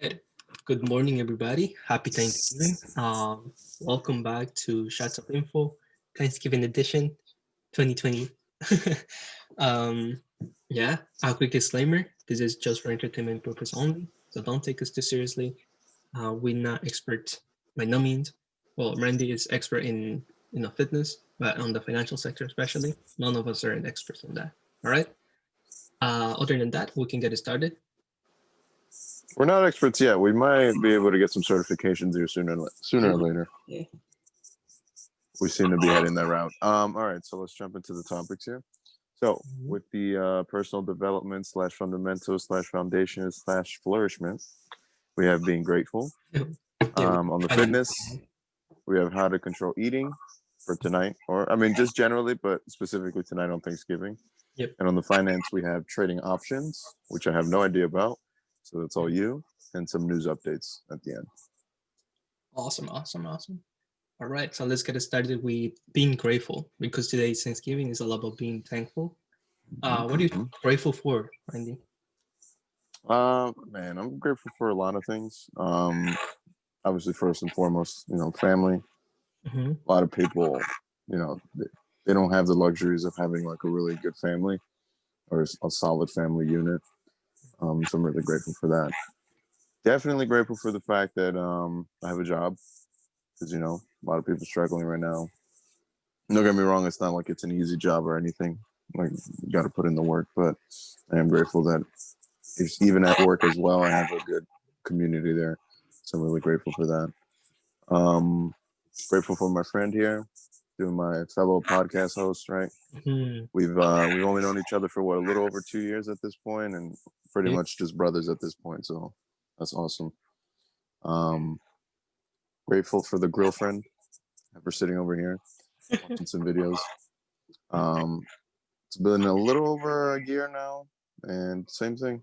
Right. Good morning, everybody. Happy Thanksgiving. Welcome back to Shots of Info, Thanksgiving edition 2020. um, yeah, a quick disclaimer. This is just for entertainment purpose only, so don't take us too seriously. We're not expert by no means. Well, Randy is expert in fitness, but on the financial sector especially, none of us are an experts on that. All right. Other than that, we can get it started. We're not experts yet. We might be able to get some certifications here sooner or later. Yeah. We seem to be heading that route. All right, so let's jump into the topics here. So, with the personal development / fundamentals / foundation / flourishment, we have being grateful. On the fitness, we have how to control eating for tonight, or I mean, just generally, but specifically tonight on Thanksgiving. Yep. And on the finance, we have trading options, which I have no idea about. So that's all you, and some news updates at the end. Awesome. All right, so let's get started with being grateful because today's Thanksgiving is all about being thankful. What are you grateful for, Randy? Man, I'm grateful for a lot of things. Obviously, first and foremost, family. Mm-hmm. A lot of people, they don't have the luxuries of having like a really good family or a solid family unit. So I'm really grateful for that. Definitely grateful for the fact that I have a job because a lot of people struggling right now. Don't get me wrong; it's not like it's an easy job or anything. Like you got to put in the work, but I am grateful that even at work as well, I have a good community there. So I'm really grateful for that. Grateful for my friend here, doing my fellow podcast host. Right, Mm-hmm. we've only known each other for a little over 2 years at this point, and pretty much just brothers at this point. So that's awesome. Grateful for the grill friend. We're sitting over here watching some videos. It's been a little over a year now, and same thing.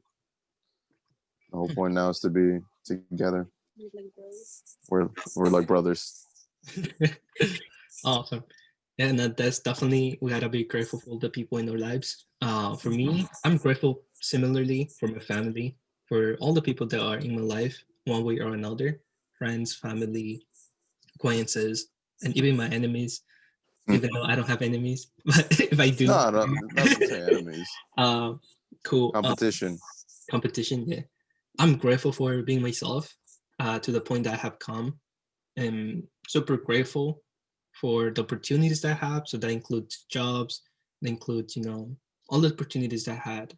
The whole point now is to be together. We're like brothers. Awesome. And that's definitely, we gotta be grateful for the people in our lives. For me, I'm grateful similarly for my family, for all the people that are in my life, one way or another, friends, family, acquaintances, and even my enemies. Even though I don't have enemies, but if I do, No, I don't say enemies. Cool. Competition. Competition, yeah. I'm grateful for being myself, to the point that I have come. I'm super grateful for the opportunities that I have. So that includes jobs, that includes, all the opportunities that I had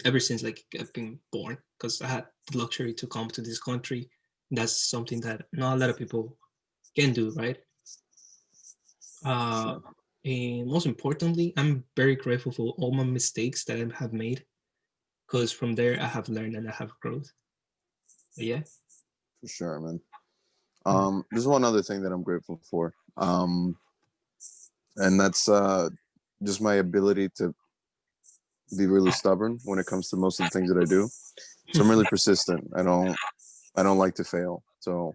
ever since like I've been born, because I had the luxury to come to this country. That's something that not a lot of people can do, right? And most importantly, I'm very grateful for all my mistakes that I have made, because from there I have learned and I have growth. But yeah. For sure, man. There's one other thing that I'm grateful for. And that's just my ability to be really stubborn when it comes to most of the things that I do. So I'm really persistent. I don't like to fail. So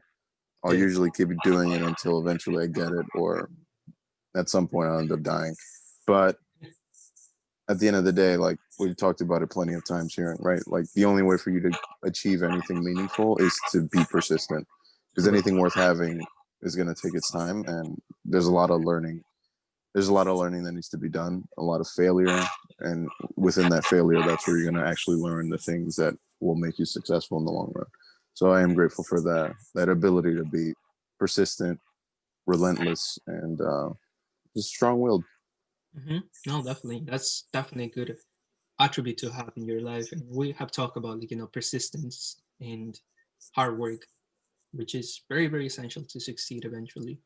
I'll usually keep doing it until eventually I get it, or at some point I'll end up dying. But at the end of the day, like we've talked about it plenty of times here, right? Like the only way for you to achieve anything meaningful is to be persistent, because anything worth having is going to take its time, and there's a lot of learning. There's a lot of learning that needs to be done, a lot of failure, and within that failure, that's where you're going to actually learn the things that will make you successful in the long run. So I am grateful for that ability to be persistent, relentless, and just strong-willed. Mm-hmm. No, definitely. That's definitely a good attribute to have in your life. And we have talked about like, persistence and hard work, which is very, very essential to succeed eventually.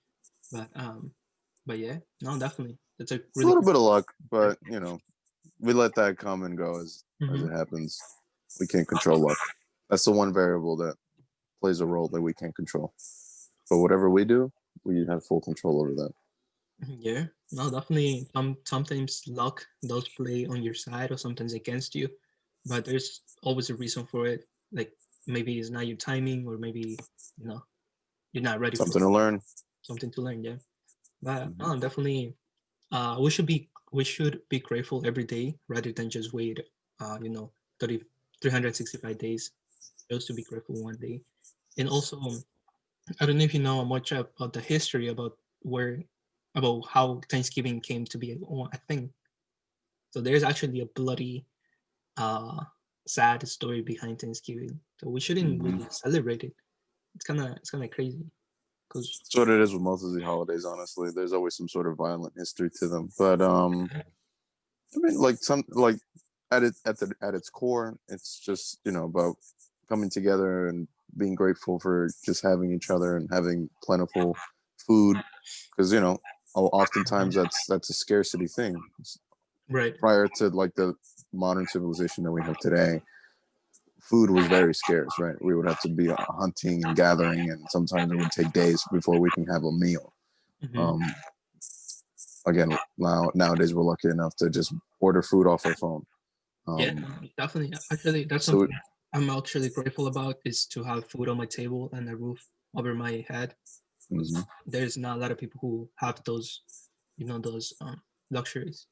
But yeah, no, definitely. That's a It's a really little bit of luck, but we let that come and go as mm-hmm. it happens. We can't control luck. That's the one variable that plays a role that we can't control. But whatever we do, we have full control over that. Yeah, no, definitely. Sometimes luck does play on your side or sometimes against you, but there's always a reason for it. Like maybe it's not your timing, or maybe you know you're not ready for Something to learn. something to learn. Yeah, but no, definitely. We should be grateful every day rather than just wait. 30, 365 days. chose to be grateful one day. And also, I don't know if you know much about the history where about how Thanksgiving came to be a thing. So there's actually a bloody, uh, sad story behind Thanksgiving. So we shouldn't Hmm. really celebrate it. It's kind of crazy because That's what it is with most of the holidays. Honestly, there's always some sort of violent history to them. But I mean, like at its core, it's just about coming together and being grateful for just having each other and having plentiful food, because oftentimes that's a scarcity thing. right. Prior to like the modern civilization that we have today, food was very scarce, right? We would have to be hunting and gathering, and sometimes it would take days before we can have a meal. Hmm. Um, Again, nowadays we're lucky enough to just order food off our phone. Yeah, Um, definitely. Actually, that's so something I'm actually grateful about is to have food on my table and a roof over my head. Because mhm, there's not a lot of people who have those luxuries.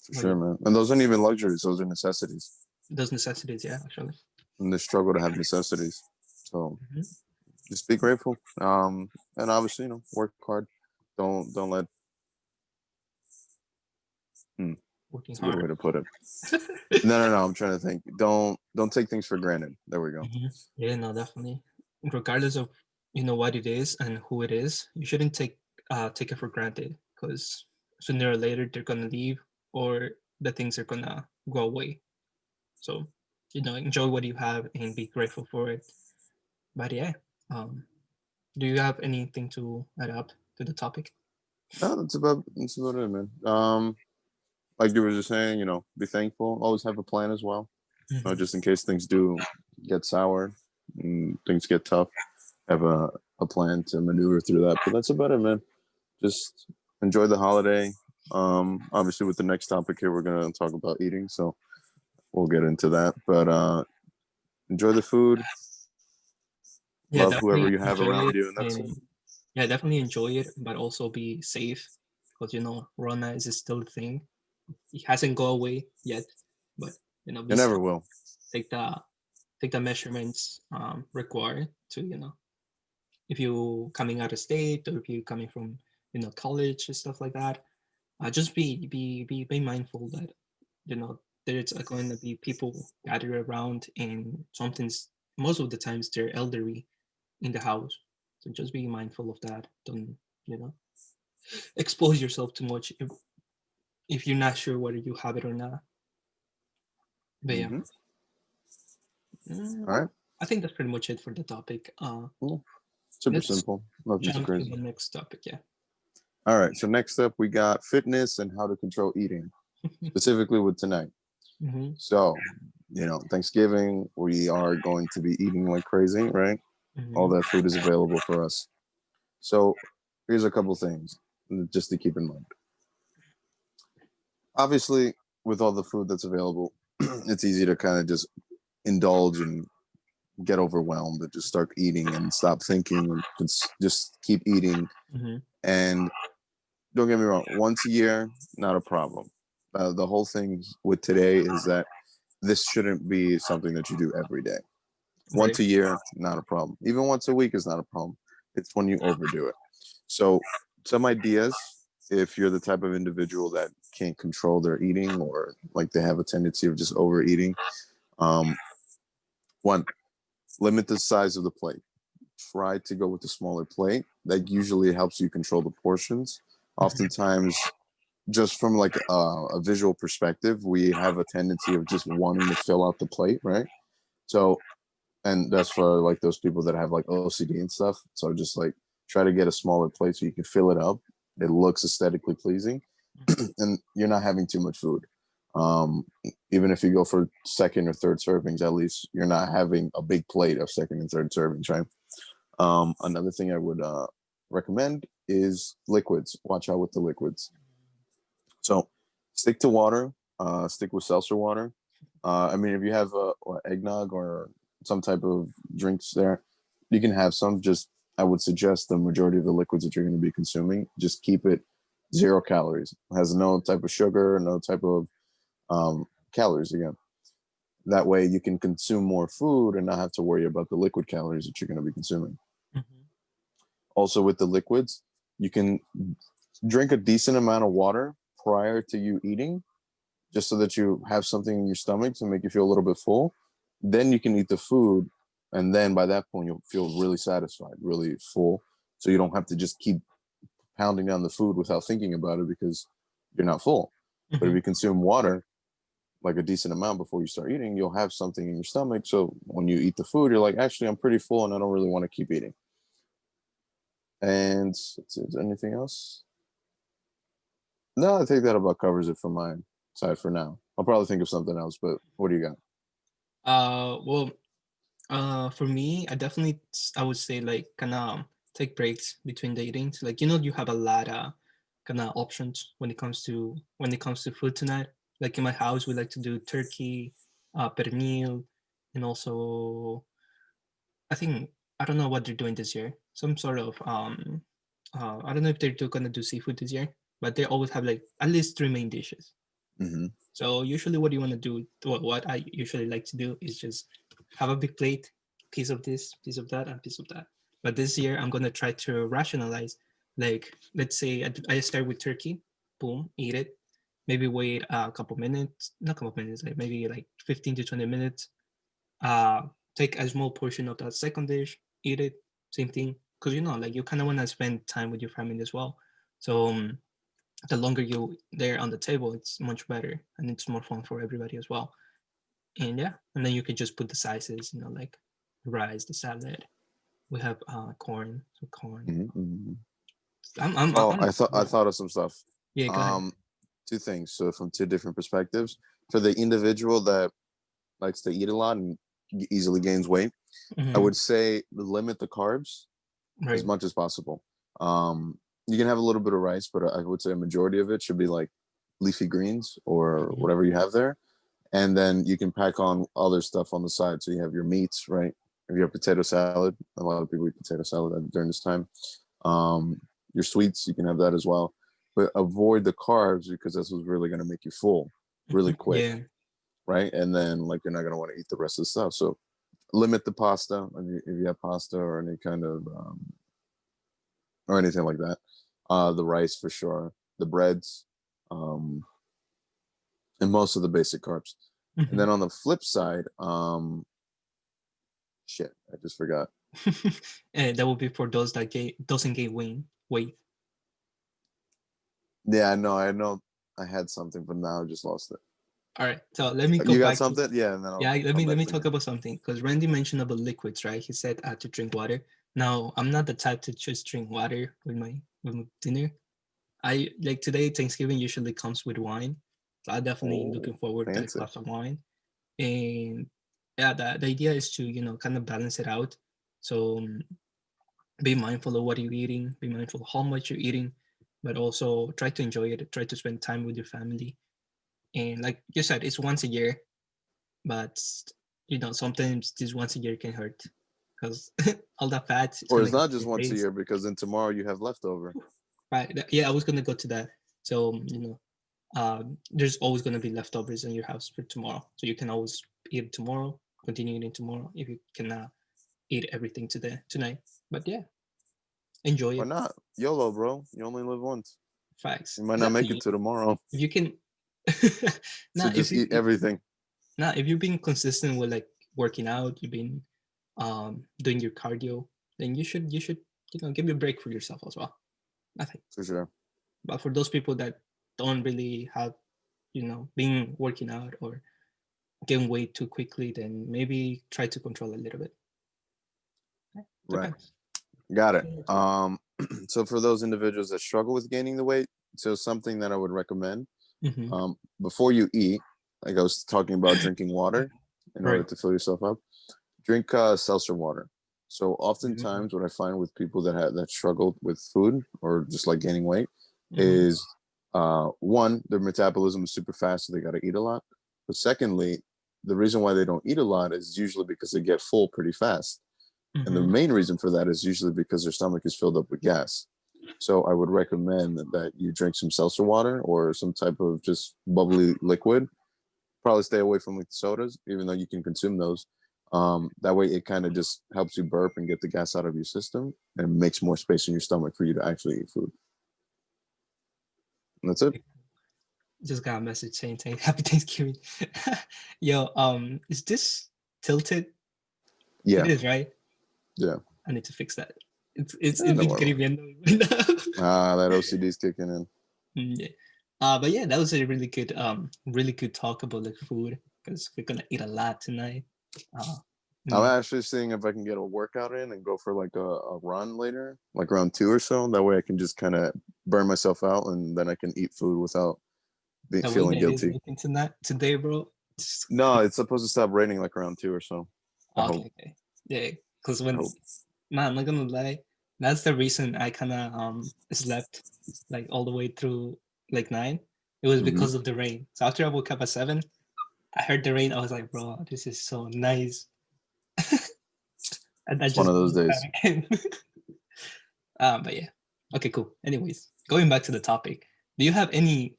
for But yeah, sure, man. And those aren't even luxuries; those are necessities. those necessities. Yeah, actually. And the struggle to have necessities. So Hmm. just be grateful. And obviously, work hard. Don't let. Hmm, Working it's a good way hard. to put it. No. I'm trying to think. Don't take things for granted. There we go. Hmm. Yeah, no, definitely. Regardless of what it is and who it is, you shouldn't take it for granted because sooner or later they're gonna leave or the things are gonna go away. So enjoy what you have and be grateful for it. But yeah, um, do you have anything to add up to the topic? No, that's about it, man. Like you were just saying, be thankful. Always have a plan as well, Hmm. just in case things do get sour and things get tough. Have a plan to maneuver through that. But that's about it, man. Just enjoy the holiday. Obviously, with the next topic here, we're gonna talk about eating, so we'll get into that. But enjoy the food. Yeah, Love whoever definitely you have enjoy around it, you, and that's it. and yeah, definitely enjoy it, but also be safe because Rona is still a thing. It hasn't gone away yet, but It be never safe. will. Take the take the measurements required to if you coming out of state or if you coming from college and stuff like that. Just be mindful that there's going to be people gathered around and something's most of the times they're elderly in the house, so just be mindful of that. Don't you know expose yourself too much if you're not sure whether you have it or not. But yeah, Hmm. mm, All right. I think that's pretty much it for the topic. Cool. Super Let's simple. Nothing too jump to crazy. the next topic. Yeah. All right. So next up, we got fitness and how to control eating, specifically with tonight. Hmm. So, Thanksgiving, we are going to be eating like crazy, right? All Hmm. that food is available for us. So, here's a couple things just to keep in mind. Obviously, with all the food that's available, it's easy to kind of just indulge and get overwhelmed and just start eating and stop thinking and just keep eating. Hmm. And don't get me wrong, once a year, not a problem. The whole thing with today is that this shouldn't be something that you do every day. Right. Once a year, not a problem. Even once a week is not a problem. It's when you overdo it. So, some ideas, if you're the type of individual that can't control their eating or like they have a tendency of just overeating, um, one, limit the size of the plate. Try to go with a smaller plate. That usually helps you control the portions. Hmm. Oftentimes, just from like a visual perspective, we have a tendency of just wanting to fill out the plate, right? So, and that's for like those people that have like OCD and stuff. So just like try to get a smaller plate so you can fill it up. It looks aesthetically pleasing, and you're not having too much food. Um, Even if you go for second or third servings, at least you're not having a big plate of second and third servings, right? Another thing I would recommend is liquids. Watch out with the liquids. So stick to water. Stick with seltzer water. I mean, if you have eggnog or some type of drinks there, you can have some. Just I would suggest the majority of the liquids that you're going to be consuming, just keep it 0 calories. It has no type of sugar, no type of calories again. That way you can consume more food and not have to worry about the liquid calories that you're going to be consuming. Mhm. Also, with the liquids, you can drink a decent amount of water prior to you eating, just so that you have something in your stomach to make you feel a little bit full. Then you can eat the food, and then by that point you'll feel really satisfied, really full. So you don't have to just keep pounding down the food without thinking about it because you're not full. But if Mhm. you consume water, like a decent amount before you start eating, you'll have something in your stomach. So when you eat the food, you're like, actually, I'm pretty full and I don't really want to keep eating. And is anything else? No, I think that about covers it from my side for now. I'll probably think of something else, but what do you got? Well, for me, I would say like kind of take breaks between the eatings. Like you have a lot of kind of options when it comes to food tonight. Like in my house, we like to do turkey, pernil, and also I don't know what they're doing this year. Some sort of I don't know if they're gonna do seafood this year, but they always have like at least three main dishes. Mm-hmm. So usually, what you want to do, what I usually like to do, is just have a big plate, piece of this, piece of that, and piece of that. But this year, I'm gonna try to rationalize. Like, let's say I start with turkey, boom, eat it. Maybe wait a couple minutes, not a couple minutes, like maybe like 15 to 20 minutes. Uh, take a small portion of that second dish, eat it, same thing. Because like you kind of want to spend time with your family as well. So the longer you there on the table, it's much better and it's more fun for everybody as well. And yeah, and then you can just put the sizes, like the rice, the salad. We have corn, so corn. Mm-hmm. Mm-hmm. Oh, I'm I yeah, thought of some stuff. yeah. Go ahead. Um, Two things. So from two different perspectives, for the individual that likes to eat a lot and easily gains weight, I Hmm. would say limit the carbs as Right. much as possible. You can have a little bit of rice, but I would say a majority of it should be like leafy greens or Hmm. whatever you have there. And then you can pack on other stuff on the side. So you have your meats, right? If you have potato salad, a lot of people eat potato salad during this time. Um, your sweets, you can have that as well. But avoid the carbs because that's what's really going to make you full really quick, Yeah. right? And then like you're not going to want to eat the rest of the stuff. So limit the pasta if you have pasta or any kind of or anything like that. The rice for sure, the breads, um, and most of the basic carbs. And Hmm. then on the flip side, shit, I just forgot. And that would be for those that doesn't gain weight. Yeah, I know, I had something, but now I just lost it. All right, so let me go You got back to something? Yeah, and then yeah. I'll Let come me let back me to me. talk about something because Randy mentioned about liquids, right? He said to drink water. Now I'm not the type to just drink water with my dinner. I like today Thanksgiving usually comes with wine. So I'm definitely Oh, looking forward to a fancy. glass of wine. And yeah, the idea is to, kind of balance it out. So be mindful of what you're eating, be mindful of how much you're eating, but also try to enjoy it, try to spend time with your family. And like you said, it's once a year, but sometimes this once a year can hurt because all that fat is Or gonna it's get not to just your once a face. year because then tomorrow you have leftover. Right. Yeah, I was gonna go to that. So, there's always gonna be leftovers in your house for tomorrow. So you can always eat it tomorrow, continue eating tomorrow if you cannot eat everything today tonight. But yeah, enjoy Why it. not? YOLO, bro. You only live once. Facts. You might not make it Exactly. to tomorrow. If you can So now if just you eat everything. now if you've been consistent with like working out, you've been doing your cardio, then you should give a break for yourself as well. Nothing. For sure. But for those people that don't really have, been working out or gain weight too quickly, then maybe try to control a little bit. Right. Depends. Got it. So for those individuals that struggle with gaining the weight, so something that I would recommend, Mm-hmm. before you eat, like I was talking about drinking water in order Right. to fill yourself up, drink seltzer water. So Mm-hmm. oftentimes what I find with people that struggled with food or just like gaining weight Mm-hmm. is one, their metabolism is super fast, so they got to eat a lot. But secondly, the reason why they don't eat a lot is usually because they get full pretty fast. And the Mm-hmm. main reason for that is usually because their stomach is filled up with gas. So I would recommend that you drink some seltzer water or some type of just bubbly liquid probably stay away from like sodas, even though you can consume those. That way it kind of just helps you burp and get the gas out of your system and makes more space in your stomach for you to actually eat food. And that's it. Just got a message saying Happy Thanksgiving. Yo, is this tilted? Yeah. It is, right? Yeah. I need to fix that. It's Yeah, no been worry. getting right now. That OCD's kicking in. Yeah. But yeah, that was a really good talk about like food because we're gonna eat a lot tonight. I'm actually seeing if I can get a workout in and go for like a run later, like around 2 or so. That way I can just kind of burn myself out and then I can eat food without the way feeling that it is guilty. looking tonight today, bro. No, it's supposed to stop raining like around 2 or so. Okay. Yeah, because when man, I'm not gonna lie, that's the reason I kind of slept like all the way through like 9. It was because of the rain. So after I woke up at 7, I heard the rain. I was like, bro, this is so nice. And I It's one just of those days. but yeah, okay, cool. Anyways, going back to the topic, do you have any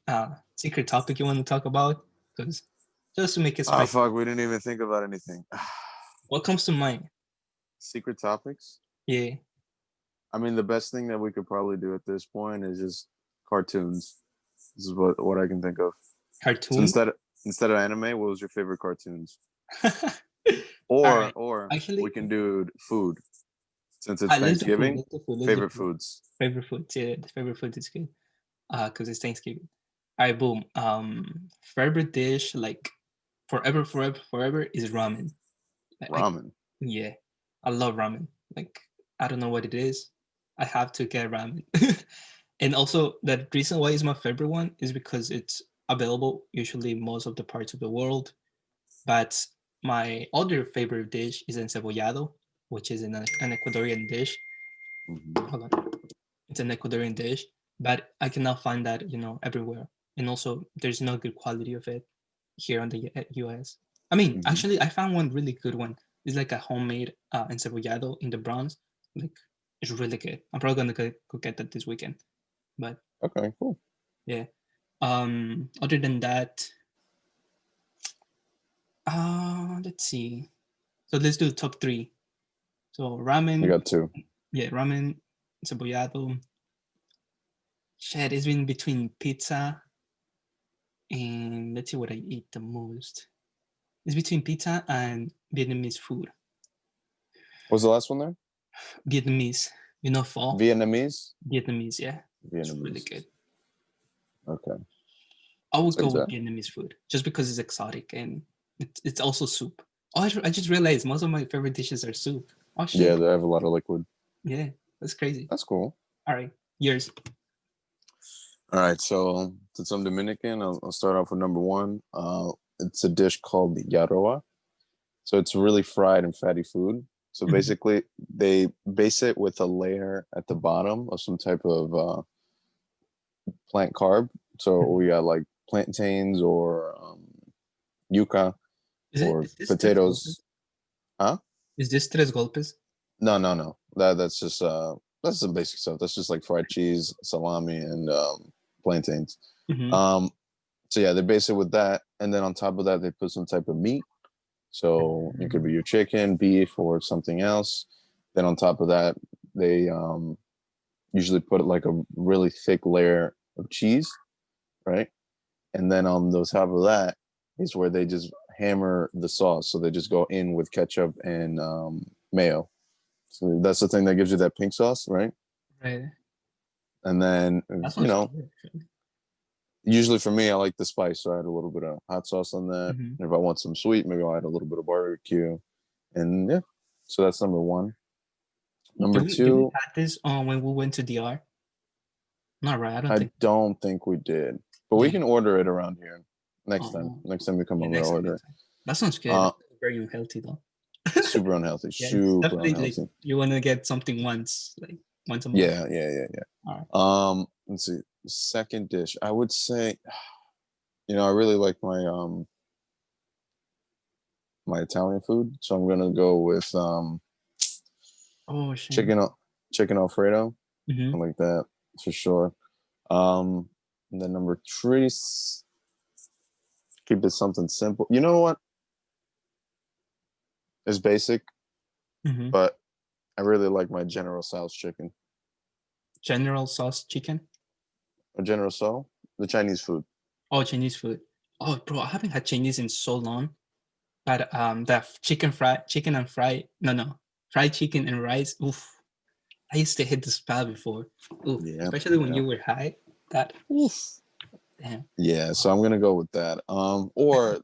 secret topic you want to talk about? Because just to make it Oh spicy. fuck, we didn't even think about anything. What comes to mind? Secret topics? Yeah. I mean, the best thing that we could probably do at this point is just cartoons. This is what I can think of. Cartoons? So instead of anime, what was your favorite cartoons? Or actually, we can do food. Since it's Thanksgiving, favorite foods. Favorite foods, yeah. The favorite food is good. Because it's Thanksgiving. All right, boom. Favorite dish, like forever is ramen. Ramen. Yeah, I love ramen. Like, I don't know what it is. I have to get ramen. And also, the reason why it's my favorite one is because it's available usually most of the parts of the world. But my other favorite dish is encebollado, which is an Ecuadorian dish. Hold on. It's an Ecuadorian dish, but I cannot find that, everywhere. And also, there's no good quality of it here in the US. I mean, actually, I found one really good one. It's like a homemade encebollado in the Bronx. Like, it's really good. I'm probably gonna go get that this weekend. But okay, cool. Yeah. Other than that, let's see. So let's do top 3. So ramen. I got 2. Yeah, ramen, cebollado. Shit, it's been between pizza and let's see what I eat the most. It's between pizza and Vietnamese food. What's the last one there? Vietnamese. Pho? Vietnamese? Vietnamese, yeah. Vietnamese. It's really good. Okay. I would go with Vietnamese food just because it's exotic and it's also soup. Oh, I just realized most of my favorite dishes are soup. Oh, shit. Yeah, they have a lot of liquid. Yeah, that's crazy. That's cool. All right, yours. All right, so since I'm Dominican, I'll start off with number 1. It's a dish called yaroa. So it's really fried and fatty food. So basically, they base it with a layer at the bottom of some type of plant carb. So we got like plantains or yuca or potatoes. Huh? Is this tres golpes? No. That's just that's some basic stuff. That's just like fried cheese, salami, and plantains. So yeah, they base it with that, and then on top of that, they put some type of meat. So it could be your chicken, beef, or something else. Then on top of that, they usually put like a really thick layer of cheese, right? And then on the top of that is where they just hammer the sauce. So they just go in with ketchup and mayo. So that's the thing that gives you that pink sauce, right? Right. And then, usually for me, I like the spice. So I add a little bit of hot sauce on that. And if I want some sweet, maybe I'll add a little bit of barbecue. And yeah, so that's number 1. Number 2. Did we had this when we went to DR? Not right. I don't think we did. But we can order it around here next time. Next time we come over, I'll order it. That sounds good. Very unhealthy though. Super unhealthy. Super unhealthy. Like, you want to get something once a month. Yeah. All right. Let's see. Second dish, I would say, I really like my my Italian food, so I'm gonna go with chicken Alfredo. I like that for sure. And then number 3, keep it something simple. You know what? It's basic, Mm-hmm. but I really like my General Tso's chicken. General sauce chicken. Or General Tso, the Chinese food. Oh, Chinese food. Oh, bro, I haven't had Chinese in so long. But that chicken and fried, no, fried chicken and rice. Oof. I used to hit the spot before. Oof. Yeah, Especially when yeah. you were high. That oof. Damn. Yeah, so I'm gonna go with that. Or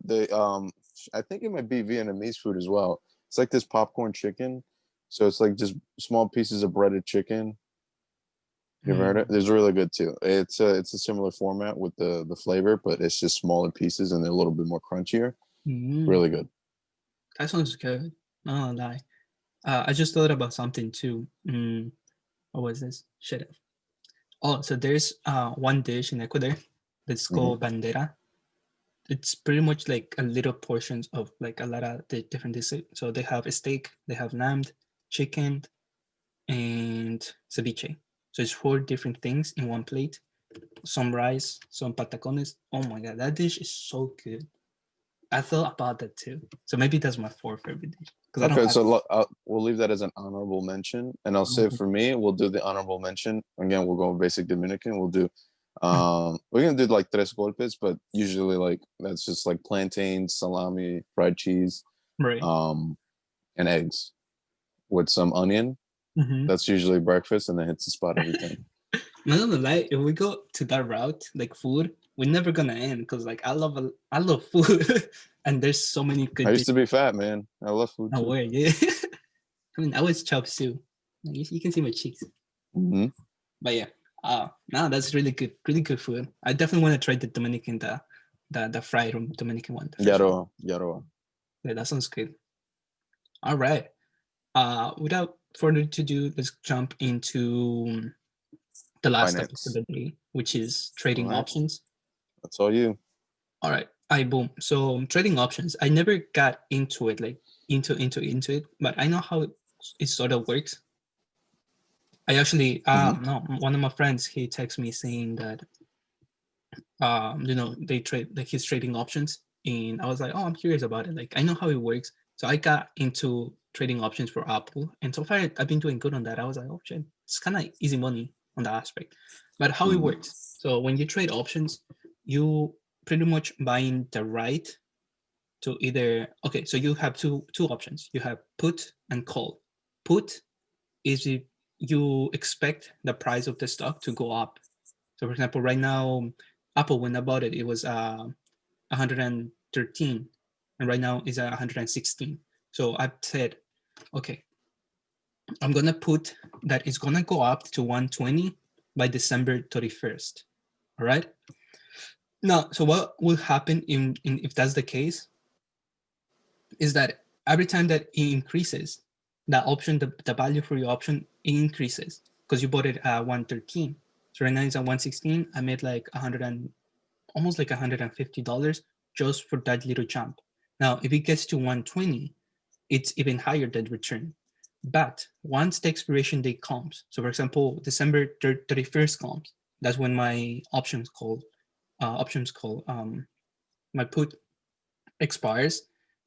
I think it might be Vietnamese food as well. It's like this popcorn chicken. So it's like just small pieces of breaded chicken. You ever heard it? It's really good too. It's a similar format with the flavor, but it's just smaller pieces and they're a little bit more crunchier. Really good. That sounds good. Not gonna lie. I just thought about something too. What was this? Shit. Oh, so there's one dish in Ecuador that's called bandera. It's pretty much like a little portions of like a lot of the different dishes. So they have a steak, they have lamb, chicken, and ceviche. So it's 4 different things in one plate. Some rice, some patacones. Oh my god, that dish is so good. I thought about that too. So maybe that's my 4th favorite dish because I don't Okay, have. so we'll leave that as an honorable mention, and I'll say for me, we'll do the honorable mention again. We'll go basic Dominican. We'll do, we're gonna do like tres golpes, but usually like that's just like plantain, salami, fried cheese, Right. and eggs with some onion. That's usually breakfast, and then hits the spot every time. Not gonna lie, if we go to that route, like food, we're never gonna end because like I love food, and there's so many good I used dishes. to be fat, man. I love food No too. way, yeah. I mean, I was chop suey. Like, you can see my cheeks. But yeah, no, that's really good food. I definitely want to try the Dominican, the fried Dominican one. The Yaro, yaro. Yeah, that sounds good. All right. Without further ado, let's jump into the last topic of Finance. the day, which is All trading right, options. that's all you. All right. Boom. So trading options. I never got into it, like into it, but I know how it sort of works. I actually no, one of my friends, he texted me saying that they trade, like he's trading options, and I was like, oh, I'm curious about it. Like I know how it works. So I got into trading options for Apple, and so far I've been doing good on that. I was like, oh shit, it's kind of easy money on that aspect. But how it works? So when you trade options, you pretty much buying the right to either, okay, so you have two options. You have put and call. Put is if you expect the price of the stock to go up. So for example, right now Apple, when I bought it, it was 113, and right now it's at 116. So I've said, okay, I'm gonna put that it's gonna go up to 120 by December 31st. All right. Now, so what will happen in if that's the case is that every time that it increases, that option, the value for your option increases because you bought it at 113. So right now it's at 116. I made like 100 and almost like $150 just for that little jump. Now, if it gets to 120, it's even higher than return. But once the expiration date comes, so for example, December 31st comes, that's when my options call, my put expires.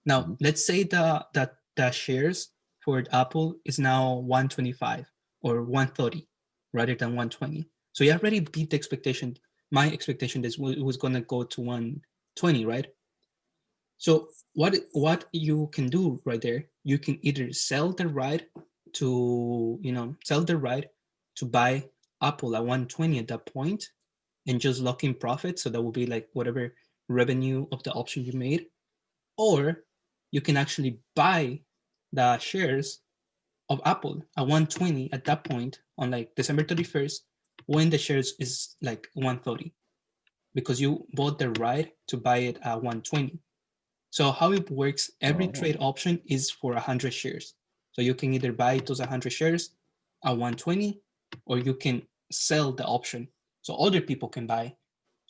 Now, let's say the shares for Apple is now 125 or 130 rather than 120. So you already beat the expectation. My expectation is it was going to go to 120, right? So what you can do right there, you can either sell the right to, sell the right to buy Apple at 120 at that point and just lock in profit. So that will be like whatever revenue of the option you made. Or you can actually buy the shares of Apple at 120 at that point on like December 31st when the shares is like 130 because you bought the right to buy it at 120. So how it works, every trade option is for 100 shares. So you can either buy those 100 shares at 120 or you can sell the option so other people can buy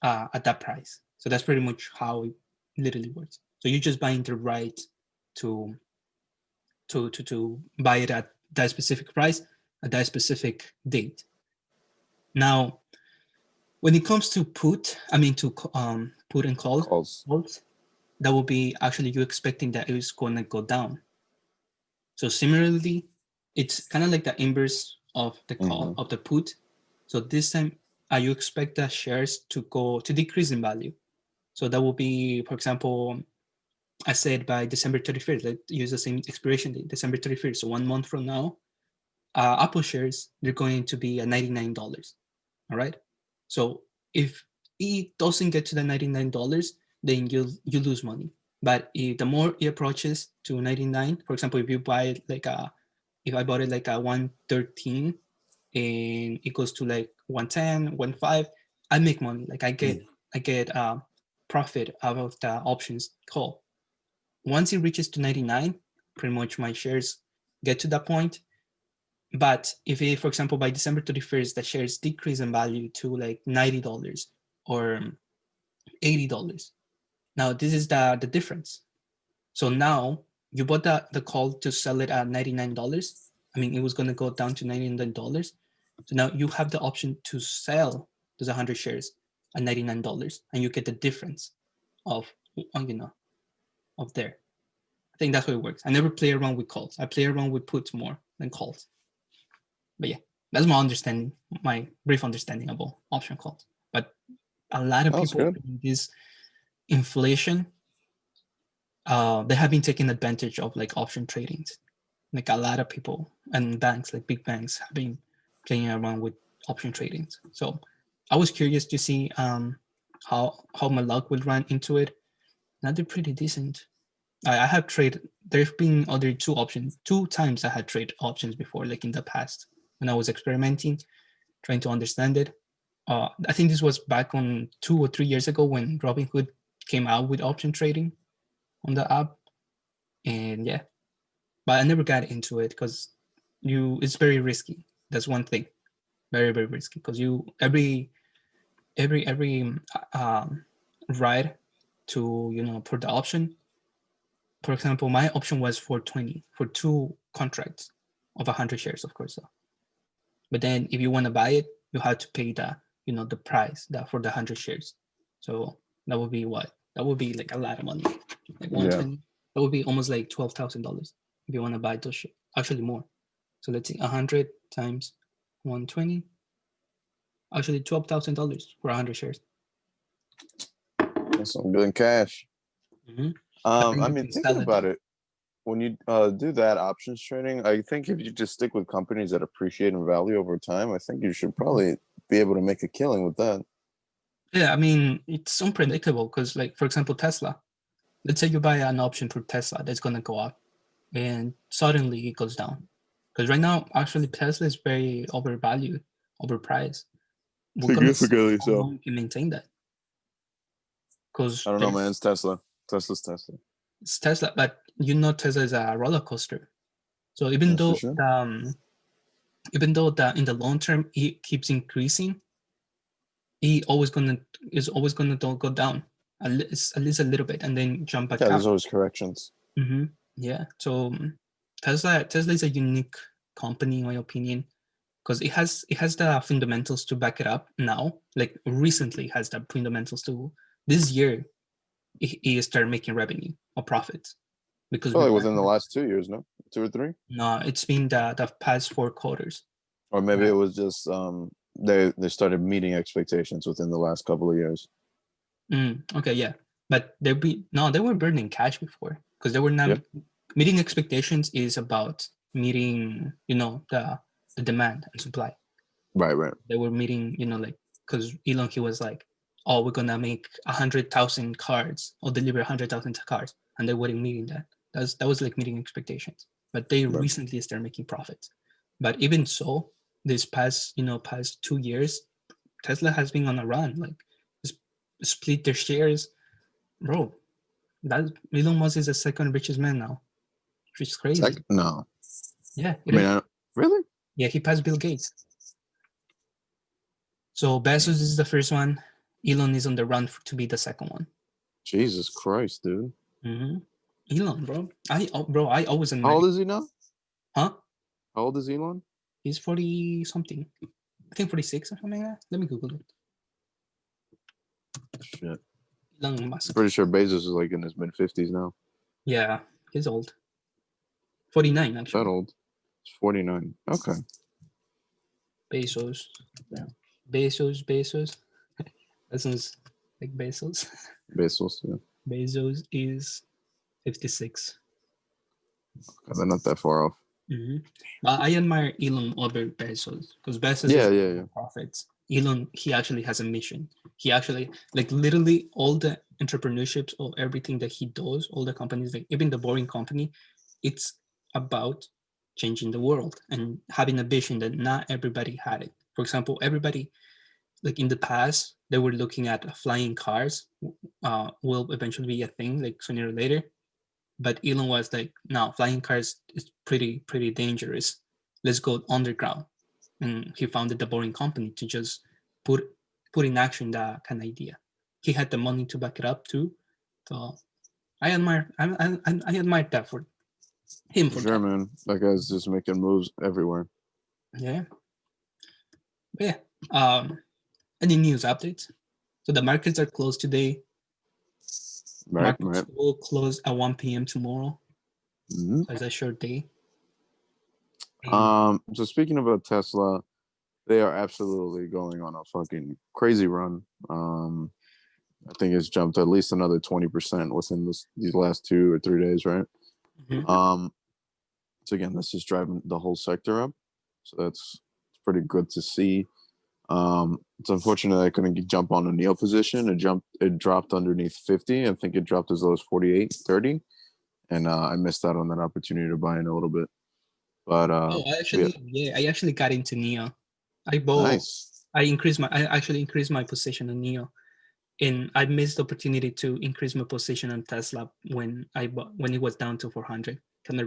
at that price. So that's pretty much how it literally works. So you're just buying the right to buy it at that specific price at that specific date. Now, when it comes to put and call Calls. that will be actually you expecting that it's going to go down. So similarly, it's kind of like the inverse of the call of the put. So this time, you expect the shares to decrease in value. So that will be, for example, I said by December 31st, let's use the same expiration date, December 31st. So 1 month from now, Apple shares, they're going to be at $99. All right. So if it doesn't get to the $99, then you lose money. But if the more it approaches to 99, for example, if you buy if I bought it like a 113 and it goes to like 110, 1.5, I make money. Like I get profit out of the options call. Once it reaches to 99, pretty much my shares get to that point. But if it, for example, by December 31st, the shares decrease in value to like $90 or $80, now this is the difference. So now you bought the call to sell it at $99. I mean, it was going to go down to $99. So now you have the option to sell those 100 shares at $99, and you get the difference of of there. I think that's how it works. I never play around with calls. I play around with puts more than calls. But yeah, that's my understanding, my brief understanding about option calls. But a lot of people in this inflation, they have been taking advantage of like option tradings. Like a lot of people and banks, like big banks, have been playing around with option tradings. So I was curious to see how my luck would run into it. Now they're pretty decent. I have traded. There's been other two times I had trade options before, like in the past when I was experimenting, trying to understand it. I think this was back on 2 or 3 years ago when Robinhood came out with option trading on the app, and yeah, but I never got into it because it's very risky. That's one thing, very risky, because you every ride to for the option. For example, my option was 420 for 2 contracts of 100 shares, of course. But then if you want to buy it, you have to pay the price for the 100 shares. So that would be what? That would be like a lot of money, like 120. Yeah. That would be almost like $12,000 if you want to buy those shares. Actually more. So let's see, 100 times 120. Actually $12,000 for 100 shares. That's some good cash. Mm-hmm. I mean, thinking about it, when you do that options trading, I think if you just stick with companies that appreciate in value over time, I think you should probably be able to make a killing with that. Yeah, I mean, it's unpredictable because, like, for example, Tesla. Let's say you buy an option for Tesla that's going to go up and suddenly it goes down. Because right now, actually, Tesla is very overvalued, overpriced. Significantly so. How long you can maintain that? Because I don't know, man. It's Tesla. Tesla's Tesla. It's Tesla, but Tesla is a roller coaster. So even though in the long term it keeps increasing, is always gonna go down at least a little bit and then jump back up. There's always corrections. Mm-hmm. Yeah. So Tesla is a unique company in my opinion because it has the fundamentals to back it up now. Like recently has the fundamentals to this year it started making revenue or profits. Because probably within the last 2 years, no? 2 or 3? No, it's been the past 4 quarters. Or maybe it was just they started meeting expectations within the last couple of years. Okay, yeah. But they were burning cash before because they were not meeting expectations is about meeting, the demand and supply. Right. They were meeting, because Elon, he was like, oh, we're going to make 100,000 cars or deliver 100,000 cars. And they weren't meeting that. That was like meeting expectations. But they recently started making profits. But even so, this past 2 years, Tesla has been on a run. Like, split their shares. Bro, that Elon Musk is the second richest man now. Which is crazy. No. Yeah. Really? Yeah, he passed Bill Gates. So Bezos is the first one. Elon is on the run to be the second one. Jesus Christ, dude. Mm-hmm. Elon, bro. I always How old is he now? Huh? How old is Elon? He's 40 something. I think 46 or something like that. Let me Google it. Shit. Elon Musk. Pretty sure Bezos is like in his mid-50s now. Yeah, he's old. 49 That actually. old. It's 49. Okay. Bezos. Yeah. Bezos. That sounds like Bezos. Bezos, yeah. Bezos is 56. They're not that far off. Mm-hmm. I admire Elon over Bezos because Bezos Yeah, is yeah, yeah. profits. Elon, he actually has a mission. He actually, like, literally all the entrepreneurships or everything that he does, all the companies, like even the Boring Company, it's about changing the world and having a vision that not everybody had it. For example, everybody, like in the past, they were looking at flying cars will eventually be a thing, like sooner or later. But Elon was like, no, flying cars is pretty dangerous. Let's go underground. And he founded the Boring Company to just put in action that kind of idea. He had the money to back it up too. So I admire that for him For for sure, that. man. That guy's just making moves everywhere. Yeah. But yeah. Any news updates? So the markets are closed today. Right, Markets right. will close at 1 p.m. tomorrow. Mm-hmm. So it's a short day. And So speaking about Tesla, they are absolutely going on a fucking crazy run. I think it's jumped at least another 20% within these last 2 or 3 days, right? mhm. So again, that's just driving the whole sector up. So that's pretty good to see. It's unfortunate I couldn't jump on a Neo position. It dropped underneath 50. I think it dropped as low as 48.30, and I missed out on that opportunity to buy in a little bit. But Oh, I actually got into Neo. I bought. nice. I actually increased my position on Neo, and I missed the opportunity to increase my position on Tesla when when it was down to 400. Kind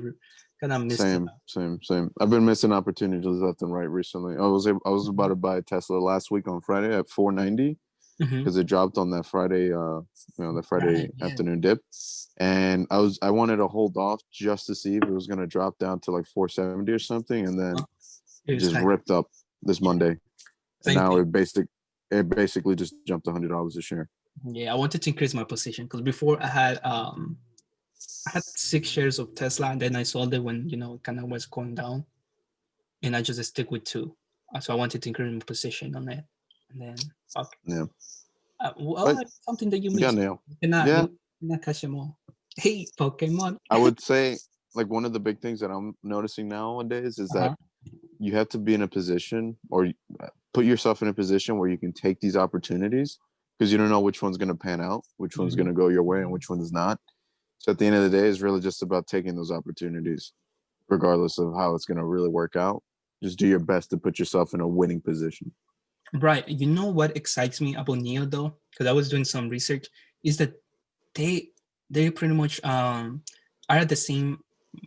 of missed it. Same. I've been missing opportunities left and right recently. I was about to buy a Tesla last week on Friday at 490 Mm-hmm. because it dropped on that Friday, the Friday Right, yeah. afternoon dip, and I wanted to hold off just to see if it was gonna drop down to like 470 or something, and then It it was just high. ripped up this Monday, and Same now thing. it basically just jumped $100 a share. Yeah, I wanted to increase my position because before I had 6 shares of Tesla, and then I sold it when it kind of was going down, and I just stick with two. So I wanted to increase my position on it, and then fuck. Yeah, Well, but something that you yeah, missed. Neil. You Yeah, cannot catch them all. Hey, Pokemon. I would say like one of the big things that I'm noticing nowadays is that Uh-huh. you have to be in a position or put yourself in a position where you can take these opportunities because you don't know which one's going to pan out, which one's going to go your way, and which one is not. So at the end of the day, it's really just about taking those opportunities, regardless of how it's going to really work out. Just do your best to put yourself in a winning position. Right. You know what excites me about Neo though, because I was doing some research, is that they they pretty much are at the same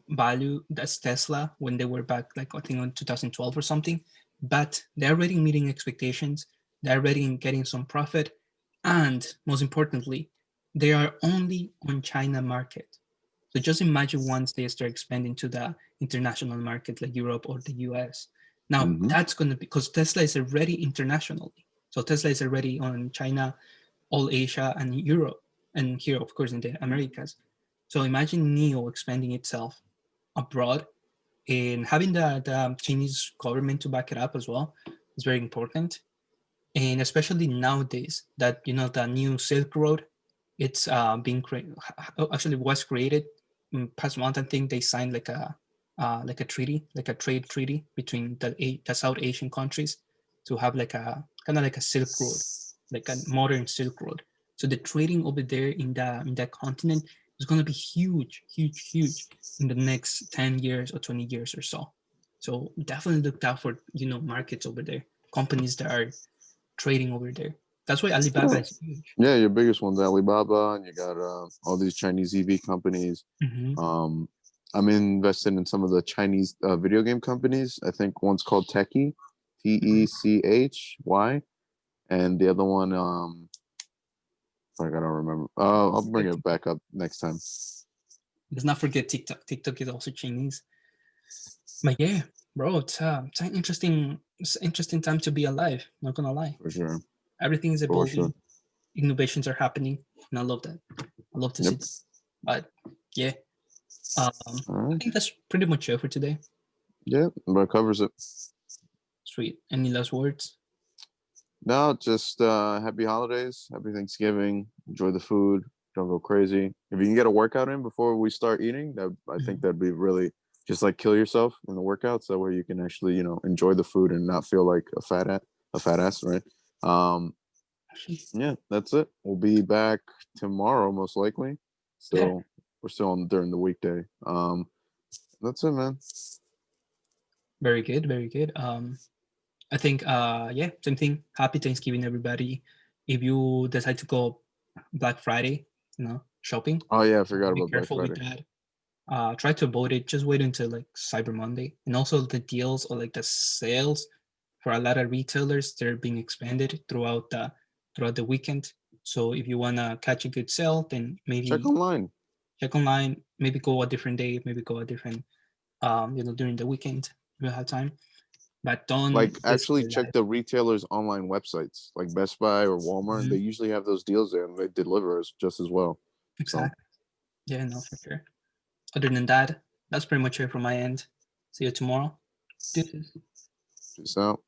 value as Tesla when they were back, like I think on 2012 or something, but they're already meeting expectations. They're already getting some profit, and most importantly, they are only on China market. So just imagine once they start expanding to the international market like Europe or the US. Now Mm-hmm. that's going to be because Tesla is already internationally. So Tesla is already on China, all Asia, and Europe, and here, of course, in the Americas. So imagine Neo expanding itself abroad and having the Chinese government to back it up as well is very important. And especially nowadays that the new Silk Road, it's being created. Actually, was created past month. I think they signed like a treaty, like a trade treaty between the South Asian countries to have like a kind of like a Silk Road, like a modern Silk Road. So the trading over there in that continent is going to be huge, huge, huge in the next 10 years or 20 years or so. So definitely look out for markets over there, companies that are trading over there. That's why Alibaba Yeah. is huge. Yeah, your biggest one's Alibaba, and you got all these Chinese EV companies. Mm-hmm. Um, I'm invested in some of the Chinese video game companies. I think one's called Techy, Techy, and the other one, I don't remember. I'll bring it back up next time. Let's not forget TikTok. TikTok is also Chinese. But yeah, bro, it's an interesting time to be alive. Not gonna lie, For sure, everything is for sure. evolving. Innovations are happening. and I love that. I love to Yep. see. But yeah, All I right. think that's pretty much it for today. Yeah, that covers it. Sweet. Any last words? No, just happy holidays, happy Thanksgiving. Enjoy the food. Don't go crazy. If you can get a workout in before we start eating, that I think that'd be really just like kill yourself in the workouts. That way you can actually, enjoy the food and not feel like a fat ass, right? Yeah, that's it. We'll be back tomorrow, most likely. Yeah. Still, we're still on during the weekday. That's it, man. Very good. Very good. I think yeah, same thing. Happy Thanksgiving, everybody. If you decide to go Black Friday, shopping, Oh yeah, I forgot be about Black careful with Friday. that. Try to avoid it. Just wait until like Cyber Monday, and also the deals or like the sales for a lot of retailers, they're being expanded throughout the weekend. So if you wanna catch a good sale, then Check maybe online. check online. Maybe go a different day. Maybe go a different during the weekend if you have time. But don't Like actually despair check that. the retailers' online websites, like Best Buy or Walmart. They Mhm. usually have those deals there, and they deliver us just as well. So Exactly. Yeah, no, for sure. Other than that, that's pretty much it from my end. See you tomorrow. Deuces. peace out.